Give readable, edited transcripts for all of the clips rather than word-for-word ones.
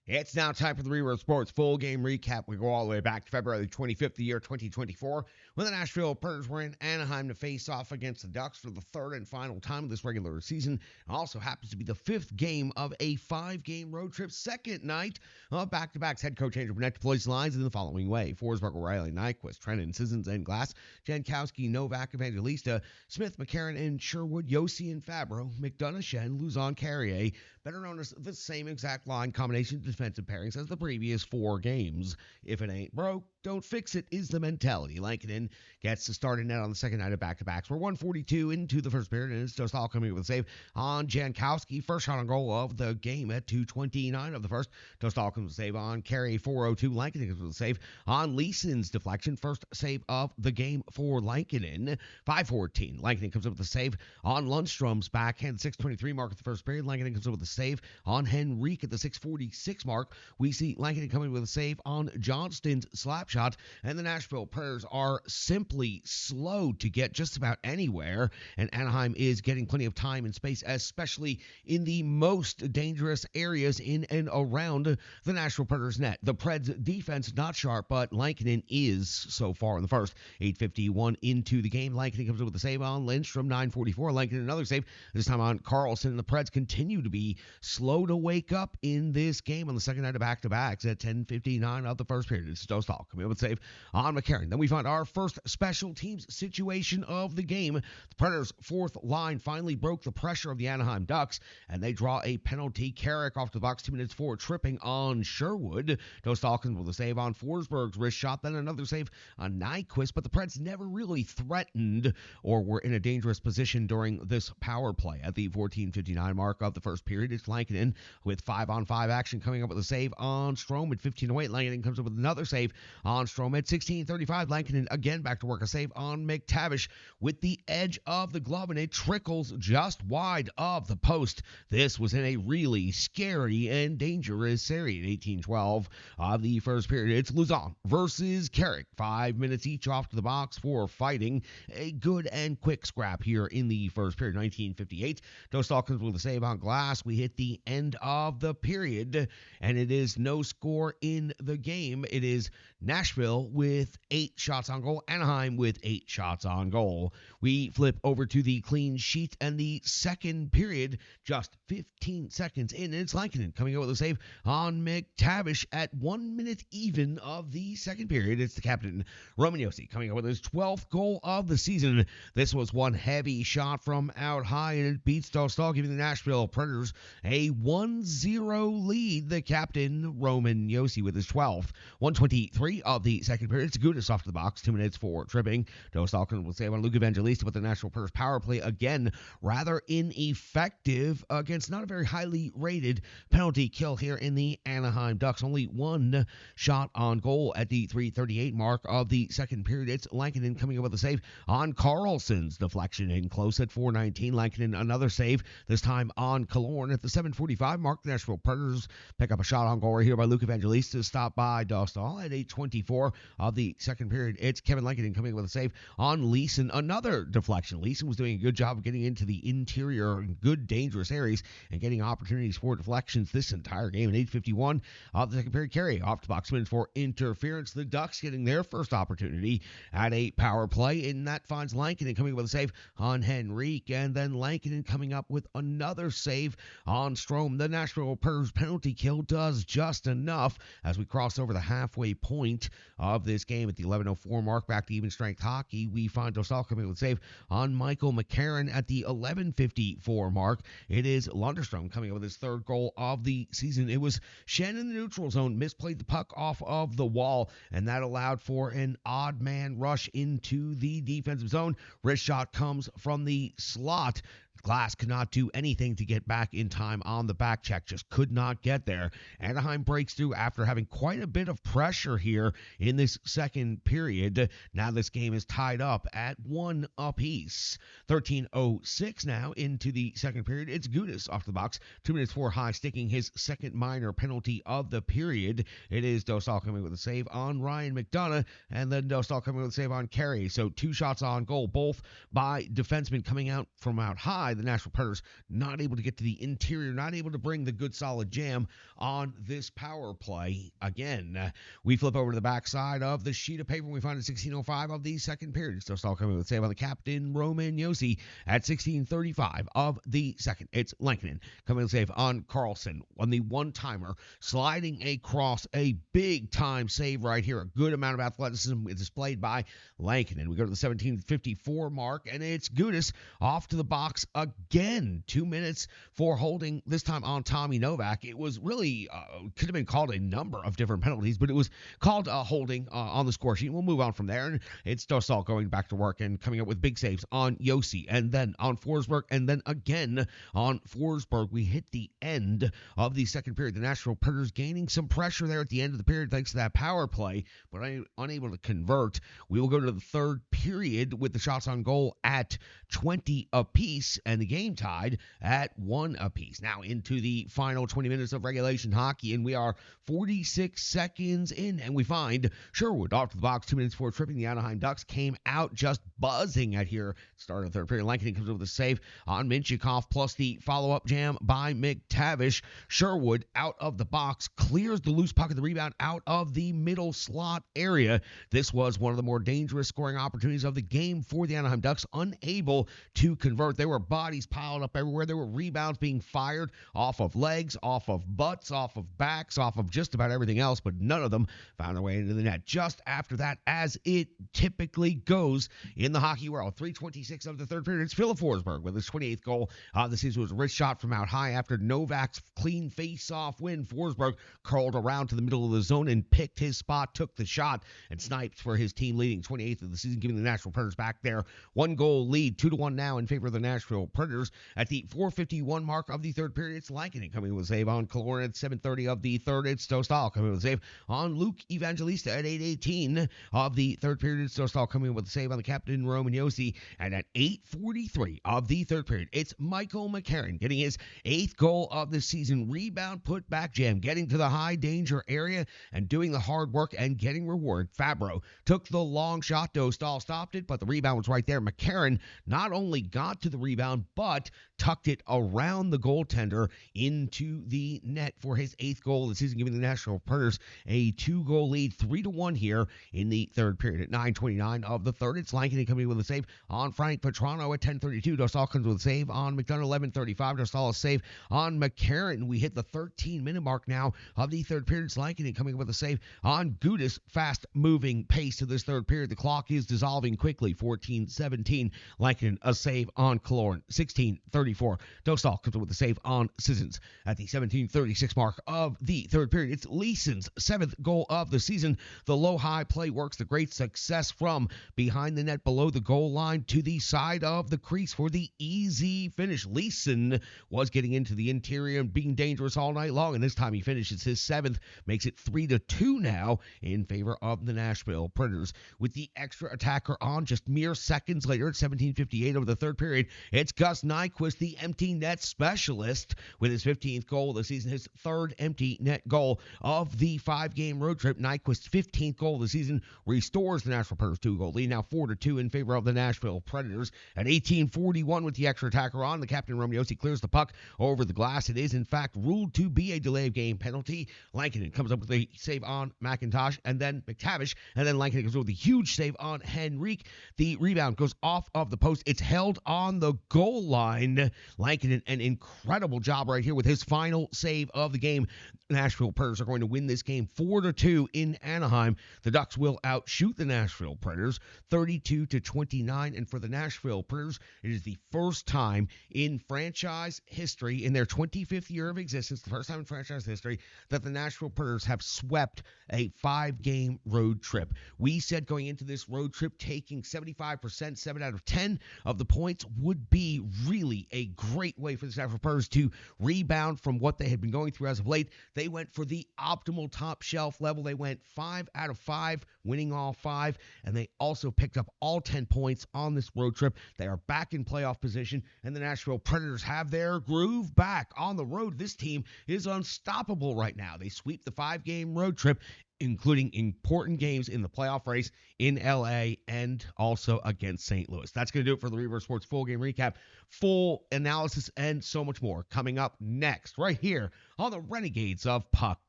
It's now time for the Reward Sports full game recap. We go all the way back to February 25th, the year 2024, when the Nashville Predators were in Anaheim to face off against the Ducks for the third and final time of this regular season. It also happens to be the fifth game of a five-game road trip, second night of back-to-backs. Head coach Andrew Burnett deploys lines in the following way: Forsberg, O'Reilly, Nyquist, Trennan, Sissons, and Glass, Jankowski, Novak, Evangelista, Smith, McCarron, and Sherwood, Yossi, and Fabro, McDonough, Shen, Luzon, Carrier, better known as the same exact line combination defensive pairings as the previous four games. If it ain't broke, don't fix it is the mentality. Lankinen gets the start in net on the second night of back-to-backs. We're 142 into the first period, and it's just all coming with a save on Jankowski. First shot on goal of the game at 2:29 of the first. Dostal comes with a save on Carey, 4:02. Lankinen comes with a save on Leeson's deflection. First save of the game for Lankinen. 5:14. Lankinen comes up with a save on Lundstrom's backhand. 6:23 mark at the first period. Lankinen comes up with a save on Henrique at the 6:46 mark. We see Lankinen coming with a save on Johnston's slap shot, and the Nashville Predators are simply slow to get just about anywhere, and Anaheim is getting plenty of time and space, especially in the most dangerous areas in and around the Nashville Predators net. The Preds defense not sharp, but Lankinen is so far in the first. 8:51 into the game. Lankinen comes up with a save on Lindstrom. 9:44. Lankinen another save, this time on Carlson, and the Preds continue to be slow to wake up in this game on the second night of back-to-backs at 10:59 of the first period. It's Dostal coming up with a save on McCarron. Then we find our first special teams situation of the game. The Predators' fourth line finally broke the pressure of the Anaheim Ducks, and they draw a penalty. Carrick off the box, 2 minutes for tripping on Sherwood. Dostal comes with a save on Forsberg's wrist shot, then another save on Nyquist, but the Preds never really threatened or were in a dangerous position during this power play. At the 14:59 mark of the first period, it's Lankinen with 5-on-5 action coming up with a save on Strome at 15:08. Lankinen comes up with another save on Strome at 16:35. Lankinen again back to work, a save on McTavish with the edge of the glove, and it trickles just wide of the post. This was in a really scary and dangerous area at 18:12 of the first period. It's Luzon versus Carrick. 5 minutes each off to the box for fighting. A good and quick scrap here in the first period. 19:58. Dostal comes with a save on Glass. We hit the end of the period, and it is no score in the game. It is Nashville with 8 shots on goal, Anaheim with 8 shots on goal. We flip over to the clean sheet and the second period, just 15 seconds in, and it's Lankinen coming out with a save on McTavish at 1 minute even of the second period. It's the captain, Roman Josi, coming out with his 12th goal of the season. This was one heavy shot from out high, and it beats Dostal, giving the Nashville Predators a 1-0 lead. The captain, Roman Josi, with his 12th. 1:23 of the second period. It's Gudis off to the box, 2 minutes for tripping. Dostal will save on Luke Evangelista, but the Nashville Predators power play again rather ineffective against not a very highly rated penalty kill here in the Anaheim Ducks. Only 1 shot on goal at the 3:38 mark of the second period. It's Lankinen coming up with a save on Carlson's deflection in close at 4:19. Lankinen another save, this time on Killorn at the 7:45 mark. The Nashville Predators pick up a shot on goal right here by Luke Evangelista, stopped by Dostal at 8:24 of the second period. It's Kevin Lankinen coming with a save on Leeson. Another deflection. Leeson was doing a good job of getting into the interior and good dangerous areas and getting opportunities for deflections this entire game. At 8:51 of the second period, Carey off to box minutes for interference. The Ducks getting their first opportunity at a power play, and that finds Lankinen coming with a save on Henrique, and then Lankinen coming up with another save on Strome. The Nashville Predators penalty kill does just enough as we cross over the halfway point of this game at the 11:04 mark. Back to even strength hockey. We find Dostal coming with a save on Michael McCarron at the 11:54 mark. It is Lundstrom coming up with his third goal of the season. It was Shen in the neutral zone, misplayed the puck off of the wall, and that allowed for an odd man rush into the defensive zone. Wrist shot comes from the slot. Glass could not do anything to get back in time on the back check, just could not get there. Anaheim breaks through after having quite a bit of pressure here in this second period. Now this game is tied up at 1 apiece. 13:06 now into the second period. It's Gudis off the box, 2 minutes for high, sticking his second minor penalty of the period. It is Dostal coming with a save on Ryan McDonough, and then Dostal coming with a save on Carey. So 2 shots on goal, both by defensemen coming out from out high. by the Nashville Predators, not able to get to the interior, not able to bring the good solid jam on this power play. Again, we flip over to the backside of the sheet of paper. We find at 16:05 of the second period. Still coming with save on the captain, Roman Josi, at 16:35 of the second. It's Lankinen coming with save on Carlson on the one-timer, sliding across a big-time save right here. A good amount of athleticism displayed by Lankinen. We go to the 17:54 mark, and it's Gudas off to the box again. 2 minutes for holding, this time on Tommy Novak. It was really, could have been called a number of different penalties, but it was called holding on the score sheet. We'll move on from there, and it's Dostal going back to work and coming up with big saves on Josi, and then on Forsberg, and then again on Forsberg. We hit the end of the second period. The Nashville Predators gaining some pressure there at the end of the period thanks to that power play, but unable to convert. We will go to the third period with the shots on goal at 20 apiece, and the game tied at 1 apiece. Now into the final 20 minutes of regulation hockey, and we are 46 seconds in, and we find Sherwood off to the box 2 minutes before tripping. The Anaheim Ducks came out just buzzing at here. Start of the third period. Lankinen comes up with a save on Minchikov, plus the follow-up jam by McTavish. Sherwood out of the box, clears the loose puck of the rebound out of the middle slot area. This was one of the more dangerous scoring opportunities of the game for the Anaheim Ducks, unable to convert. There were bodies piled up everywhere. There were rebounds being fired off of legs, off of butts, off of backs, off of just about everything else, but none of them found their way into the net. Just after that, as it typically goes in the hockey world, 3:26 of the third period, it's Philip Forsberg with his 28th goal of the season. It was a wrist shot from out high after Novak's clean face-off win. Forsberg curled around to the middle of the zone and picked his spot, took the shot, and sniped for his team leading 28th of the season, giving the Nashville Predators back there. 1-goal lead, 2-1 now in favor of the Nashville Predators. At the 4:51 mark of the third period, it's Lankinen coming with a save on Killorn at 7:30 of the third. It's Dostal coming with a save on Luke Evangelista at 8:18 of the third period. It's Dostal coming with a save on the captain, Roman Josi. And at 8:43 of the third period, it's Michael McCarron getting his 8th goal of the season. Rebound, put back jam, getting to the high danger area and doing the hard work and getting reward. Fabro took the long shot. Dostal stopped it, but the rebound was right there. McCarron not only got to the rebound, but tucked it around the goaltender into the net for his 8th goal of the season, giving the Nashville Predators a 2-goal lead, 3-1 here in the third period. At 9:29 of the third, it's Lankinen coming with a save on Frank Petrano at 10:32. Dostal comes with a save on McDonough, 11:35. Dostal a save on McCarron. We hit the 13-minute mark now of the third period. It's Lankinen coming with a save on Gudas. Fast-moving pace to this third period. The clock is dissolving quickly. 14:17. Lankinen a save on Killorn. 16:34. Dostal comes with a save on Sissons. At the 17:36 mark of the third period, it's Leeson's 7th goal of the season. The low-high play works. The great success from behind the net below the goal line to the side of the crease for the easy finish. Leeson was getting into the interior and being dangerous all night long, and this time he finishes his 7th, makes it 3-2 now in favor of the Nashville Predators. With the extra attacker on just mere seconds later at 17:58 of the third period, it's Gus Nyquist, the empty net specialist, with his 15th goal of the season, his 3rd empty net goal of the 5-game road trip. Nyquist's 15th goal of the season restores the Nashville Predators 2-goal lead, now 4-2 in favor of the Nashville Predators. At 18:41 with the extra attacker on, the captain Roman Josi clears the puck over the glass. It is in fact ruled to be a delay of game penalty. Lankinen comes up with a save on McIntosh, and then McTavish, and then Lankinen comes up with a huge save on Henrique. The rebound goes off of the post. It's held on the goal line. Lankinen, an incredible job right here with his final save of the game. Nashville Predators are going to win this game 4-2 in Anaheim. The Ducks will outshoot the Nashville Predators 32-29, and for the Nashville Predators, it is the first time in franchise history, in their 25th year of existence, the first time in franchise history, that the Nashville Predators have swept a 5-game road trip. We said going into this road trip, taking 75%, 7 out of 10 of the points would be really a great way for the Nashville Predators to rebound from what they had been going through as of late. They went for the optimal top shelf level. They went 5 out of 5, winning all 5, and they also picked up all 10 points on this road trip. They are back in playoff position, and the Nashville Predators have their groove back on the road. This team is unstoppable right now. They sweep the 5-game road trip including important games in the playoff race in LA and also against St. Louis. That's going to do it for the Reverse Sports Full Game Recap. Full analysis and so much more coming up next right here on the Renegades of Puck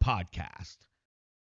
podcast.